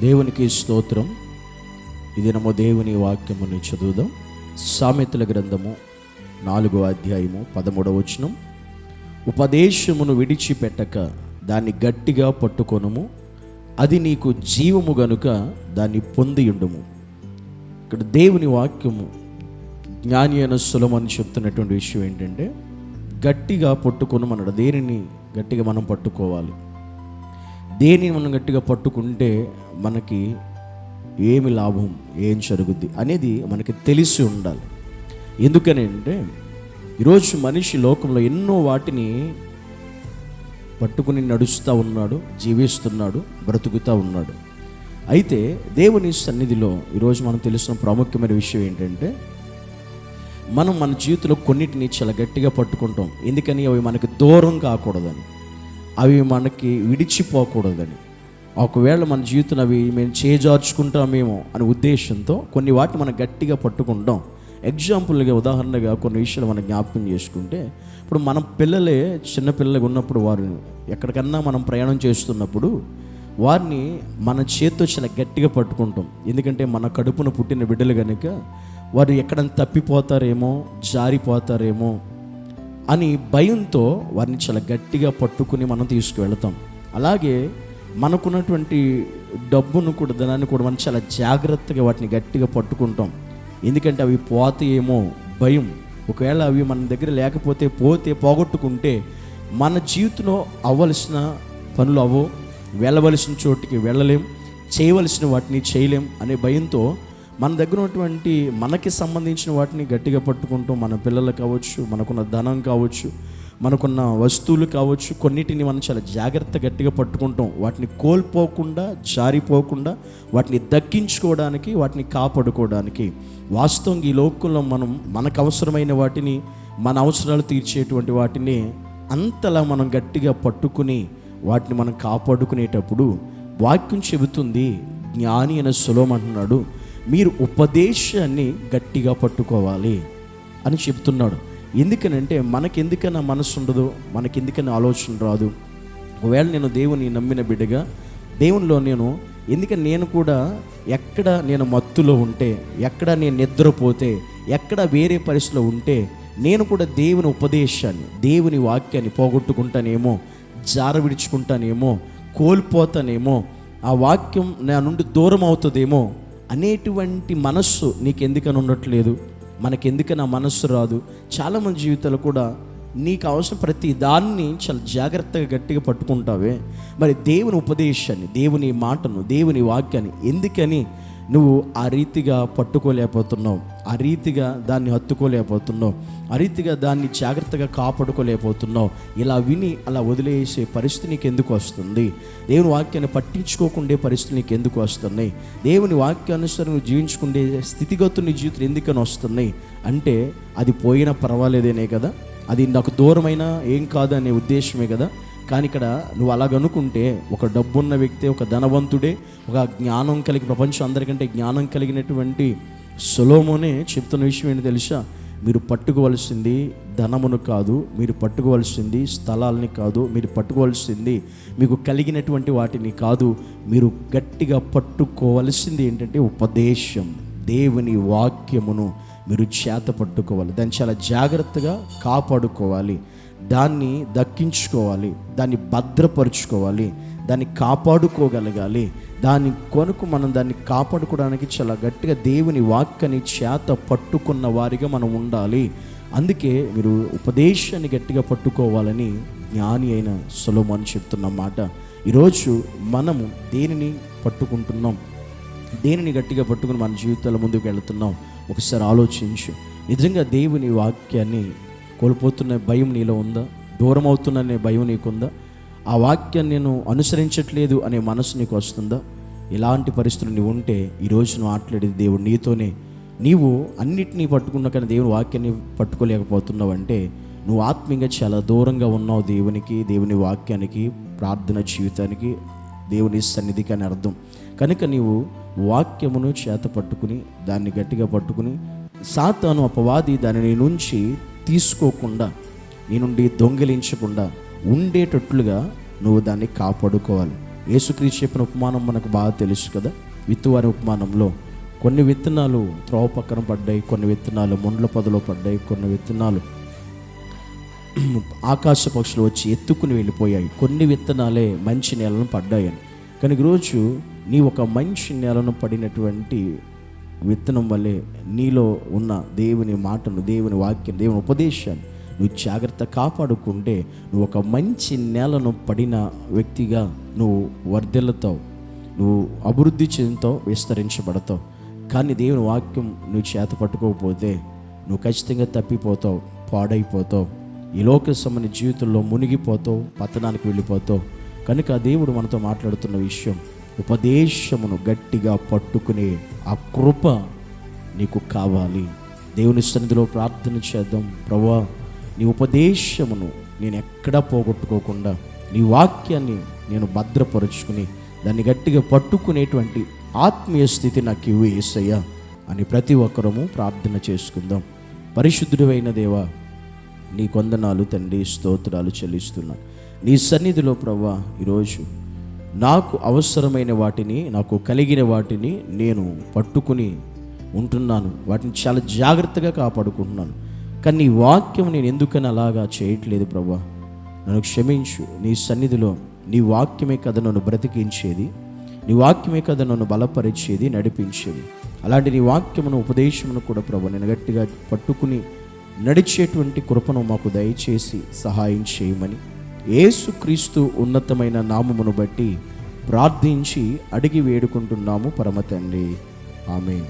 దేవునికి స్తోత్రం. ఈ దినము దేవుని వాక్యముని చదువుదాం. సామెతల గ్రంథము 4వ అధ్యాయము 13వ వచనం. ఉపదేశమును విడిచిపెట్టక దాన్ని గట్టిగా పట్టుకొనుము, అది నీకు జీవము గనుక దాన్ని పొందియుండుము. ఇక్కడ దేవుని వాక్యము జ్ఞాని అయిన సొలొమోను చెప్తున్నటువంటి విషయం ఏంటంటే, గట్టిగా పట్టుకొనుమన్నాడు. దేనిని గట్టిగా మనం పట్టుకోవాలి, దేనిని మనం గట్టిగా పట్టుకుంటే మనకి ఏమి లాభం, ఏం జరుగుద్ది అనేది మనకి తెలిసి ఉండాలి. ఎందుకని అంటే, ఈరోజు మనిషి లోకంలో ఎన్నో వాటిని పట్టుకుని నడుస్తూ ఉన్నాడు, జీవిస్తున్నాడు, బ్రతుకుతూ ఉన్నాడు. అయితే దేవుని సన్నిధిలో ఈరోజు మనం తెలిసిన ప్రాముఖ్యమైన విషయం ఏంటంటే, మనం మన జీవితంలో కొన్నిటిని చాలా గట్టిగా పట్టుకుంటాం. ఎందుకని? అవి మనకి దూరం కాకూడదని, అవి మనకి విడిచిపోకూడదని. ఒకవేళ మన జీవితం అవి మేము చేజార్చుకుంటామేమో అనే ఉద్దేశంతో కొన్ని వాటిని మనం గట్టిగా పట్టుకుంటాం. ఎగ్జాంపుల్గా, ఉదాహరణగా కొన్ని విషయాలు మనం జ్ఞాపకం చేసుకుంటే, ఇప్పుడు మనం పిల్లలే చిన్నపిల్లలుగా ఉన్నప్పుడు వారు ఎక్కడికన్నా మనం ప్రయాణం చేస్తున్నప్పుడు వారిని మన చేత్తో చాలా గట్టిగా పట్టుకుంటాం. ఎందుకంటే మన కడుపున పుట్టిన బిడ్డలు కనుక వారు ఎక్కడన్నా తప్పిపోతారేమో, జారిపోతారేమో అని భయంతో వారిని చాలా గట్టిగా పట్టుకుని మనం తీసుకువెళతాం. అలాగే మనకున్నటువంటి డబ్బును కూడా, ధనాన్ని కూడా మనం చాలా జాగ్రత్తగా వాటిని గట్టిగా పట్టుకుంటాం. ఎందుకంటే అవి పోతాయేమో భయం. ఒకవేళ అవి మన దగ్గర లేకపోతే, పోగొట్టుకుంటే మన జీవితంలో అవ్వలసిన పనులు అవ్వో, వెళ్ళవలసిన చోటికి వెళ్ళలేం, చేయవలసిన వాటిని చేయలేం అనే భయంతో మన దగ్గర ఉన్నటువంటి మనకి సంబంధించిన వాటిని గట్టిగా పట్టుకుంటాం. మన పిల్లలు కావచ్చు, మనకున్న ధనం కావచ్చు, మనకున్న వస్తువులు కావచ్చు, కొన్నిటిని మనం చాలా జాగ్రత్త గట్టిగా పట్టుకుంటాం. వాటిని కోల్పోకుండా, జారిపోకుండా, వాటిని దక్కించుకోవడానికి, వాటిని కాపాడుకోవడానికి. వాస్తవంగా ఈ లోకంలో మనం మనకు అవసరమైన వాటిని, మన అవసరాలు తీర్చేటువంటి వాటిని అంతలా మనం గట్టిగా పట్టుకుని వాటిని మనం కాపాడుకునేటప్పుడు వాక్యం చెబుతుంది, జ్ఞాని అయిన సొలొమోను అంటున్నాడు, మీరు ఉపదేశాన్ని గట్టిగా పట్టుకోవాలి అని చెప్తున్నాడు. ఎందుకనంటే మనకెందుకన్నా మనసు ఉండదు, మనకెందుకన్నా ఆలోచన రాదు. ఒకవేళ నేను దేవుని నమ్మిన బిడ్డగా, దేవునిలో ఎందుకని నేను కూడా ఎక్కడ నేను మత్తులో ఉంటే, ఎక్కడ నేను నిద్రపోతే, ఎక్కడ వేరే పరిస్థితిలో ఉంటే నేను కూడా దేవుని ఉపదేశాన్ని, దేవుని వాక్యాన్ని పోగొట్టుకుంటానేమో, జార విడుచుకుంటానేమో, కోల్పోతానేమో, ఆ వాక్యం నా నుండి దూరం అవుతుందేమో అనేటువంటి మనస్సు నీకెందుకని ఉండట్లేదు, మనకెందుకని ఆ మనస్సు రాదు. చాలామంది జీవితాలు కూడా నీకు అవసరం ప్రతి దాన్ని చాలా జాగ్రత్తగా గట్టిగా పట్టుకుంటావే, మరి దేవుని ఉపదేశాన్ని, దేవుని మాటను, దేవుని వాక్యాన్ని ఎందుకని నువ్వు ఆ రీతిగా పట్టుకోలేకపోతున్నావు, ఆ రీతిగా దాన్ని హత్తుకోలేకపోతున్నావు, ఆ రీతిగా దాన్ని జాగ్రత్తగా కాపాడుకోలేకపోతున్నావు? ఇలా విని అలా వదిలేసే పరిస్థితి నీకు ఎందుకు వస్తుంది? దేవుని వాక్యాన్ని పట్టించుకోకుండే పరిస్థితులు నీకు ఎందుకు వస్తున్నాయి? దేవుని వాక్యానుసారం నువ్వు జీవించుకుండే స్థితిగతులు నీ జీవితం ఎందుకని వస్తున్నాయి అంటే, అది పోయినా పర్వాలేదేనే కదా, అది నాకు దూరమైనా ఏం కాదు అనే ఉద్దేశమే కదా. కానీ ఇక్కడ నువ్వు అలాగనుకుంటే, ఒక డబ్బున్న వ్యక్తి, ఒక ధనవంతుడే, ఒక జ్ఞానం కలిగి, ప్రపంచం అందరికంటే జ్ఞానం కలిగినటువంటి సొలొమోనే చెప్తున్న విషయం ఏంటి తెలుసా? మీరు పట్టుకోవలసింది ధనమును కాదు, మీరు పట్టుకోవలసింది స్థలాలని కాదు, మీరు పట్టుకోవాల్సింది మీకు కలిగినటువంటి వాటిని కాదు, మీరు గట్టిగా పట్టుకోవలసింది ఏంటంటే ఉపదేశం, దేవుని వాక్యమును మీరు చేత పట్టుకోవాలి. దాన్ని చాలా జాగ్రత్తగా కాపాడుకోవాలి, దాన్ని దక్కించుకోవాలి, దాన్ని భద్రపరుచుకోవాలి, దాన్ని కాపాడుకోగలగాలి. దాని కొరకు మనం దాన్ని కాపాడుకోవడానికి చాలా గట్టిగా దేవుని వాక్యాన్ని చేత పట్టుకున్న వారిగా మనం ఉండాలి. అందుకే మీరు ఉపదేశాన్ని గట్టిగా పట్టుకోవాలని జ్ఞాని అయిన సొలొమోను చెప్తున్న మాట. ఈరోజు మనము దేనిని పట్టుకుంటున్నాం, దేనిని గట్టిగా పట్టుకుని మన జీవితాల ముందుకు వెళుతున్నాం? ఒకసారి ఆలోచించు. నిజంగా దేవుని వాక్యాన్ని కోల్పోతున్న భయం నీలో ఉందా? దూరం అవుతున్ననే భయం నీకుందా? ఆ వాక్యాన్ని నేను అనుసరించట్లేదు అనే మనసు నీకు వస్తుందా? ఇలాంటి పరిస్థితులు నీవు ఉంటే ఈరోజు నువ్వు మాట్లాడేది దేవుడు నీతోనే. నీవు అన్నిటినీ పట్టుకున్నా కానీ దేవుని వాక్యాన్ని పట్టుకోలేకపోతున్నావు అంటే నువ్వు ఆత్మీయంగా చాలా దూరంగా ఉన్నావు దేవునికి, దేవుని వాక్యానికి, ప్రార్థన జీవితానికి, దేవుని సన్నిధికి అని అర్థం. కనుక నీవు వాక్యమును చేత పట్టుకుని దాన్ని గట్టిగా పట్టుకుని సాతాను అపవాది దాన్ని నీ నుంచి తీసుకోకుండా, నీ నుండి దొంగిలించకుండా ఉండేటట్లుగా నువ్వు దాన్ని కాపాడుకోవాలి. యేసుక్రీస్తు చెప్పిన ఉపమానం మనకు బాగా తెలుసు కదా. విత్తువారి ఉపమానంలో కొన్ని విత్తనాలు త్రోవ పక్కన పడ్డాయి, కొన్ని విత్తనాలు ముండ్ల పొదలో పడ్డాయి, కొన్ని విత్తనాలు ఆకాశ పక్షులు వచ్చి ఎత్తుకుని వెళ్ళిపోయాయి, కొన్ని విత్తనాలే మంచి నేలను పడ్డాయని. కానీ ఈరోజు నీ ఒక మంచి నేలను పడినటువంటి విత్తనం వల్లే నీలో ఉన్న దేవుని మాటను, దేవుని వాక్యం, దేవుని ఉపదేశాన్ని నువ్వు జాగ్రత్త కాపాడుకుంటే నువ్వు ఒక మంచి నేలను పడిన వ్యక్తిగా నువ్వు వర్ధిల్లుతావు, నువ్వు అభివృద్ధి చెందుతావు, విస్తరించబడతావు. కానీ దేవుని వాక్యం నువ్వు చేత పట్టుకోకపోతే నువ్వు ఖచ్చితంగా తప్పిపోతావు, పాడైపోతావు, ఈ లోక సంబంధ జీవితంలో మునిగిపోతావు, పతనానికి వెళ్ళిపోతావు. కనుక దేవుడు మనతో మాట్లాడుతున్న విషయం, ఉపదేశమును గట్టిగా పట్టుకునే ఆ కృప నీకు కావాలి. దేవుని సన్నిధిలో ప్రార్థన చేద్దాం. ప్రభువా, నీ ఉపదేశమును నేను ఎక్కడా పోగొట్టుకోకుండా, నీ వాక్యాన్ని నేను భద్రపరుచుకుని దాన్ని గట్టిగా పట్టుకునేటువంటి ఆత్మీయ స్థితి నాకు ఇవ్వు యేసయ్యా అని ప్రతి ఒక్కరము ప్రార్థన చేసుకుందాం. పరిశుద్ధుడైన దేవా, నీ కొందనాలు తండ్రి, స్తోత్రాలు చెల్లిస్తున్నాను. నీ సన్నిధిలో ప్రభువా, ఈరోజు నాకు అవసరమైన వాటిని, నాకు కలిగిన వాటిని నేను పట్టుకుని ఉంటున్నాను, వాటిని చాలా జాగ్రత్తగా కాపాడుకుంటున్నాను. కానీ నీ వాక్యం నేను ఎందుకని అలాగా చేయట్లేదు ప్రభువా, నన్ను క్షమించు. నీ సన్నిధిలో నీ వాక్యమే కదా నన్ను బ్రతికించేది, నీ వాక్యమే కదా నన్ను బలపరిచేది, నడిపించేది. అలాంటి నీ వాక్యమును, ఉపదేశమును కూడా ప్రభువా నేను గట్టిగా పట్టుకుని నడిచేటువంటి కృపను మాకు దయచేసి సహాయం చేయమని యేసుక్రీస్తు ఉన్నతమైన నామమును బట్టి ప్రార్థించి అడిగి వేడుకుంటున్నాము పరమ తండ్రి. ఆమేన్.